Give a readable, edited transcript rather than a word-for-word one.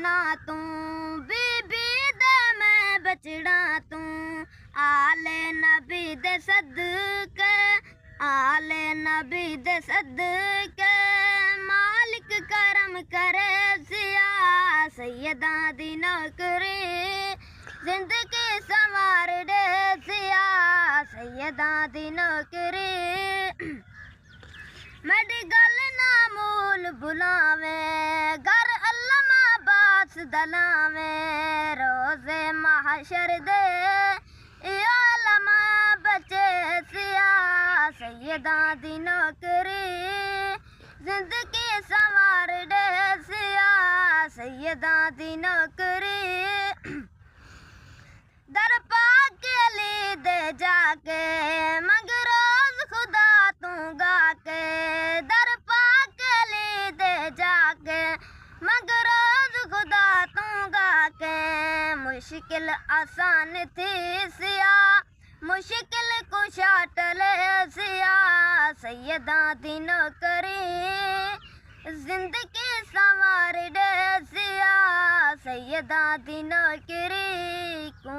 सजना तू बीबी दे मैं बचड़ा तू आले नबी दे सदके आले नबी दे सदके मालिक करम करे सिया सैयदा दी नौकरी जिंदगी संवार दे सिया सैयदा दी नौकरी मेरी गल ना मूल बुलावे घर अल्लामा बास दलावे रोजे महशर दे अल्लामा बचे सिया सैयदा दी नौकरी जिंदगी संवार दे सिया सैयदा दी नौकरी दर पाक अली दे जाके मंग रोज खुदा तू गाके दर पाक अली दे जाके मंग रोज खुदा तू गाके मुश्किल आसान थी सिया मुश्किल कुशा टले सिया सैयदा दी नौकरी जिंदगी संवार दे सिया सैयदा दी नौकरी को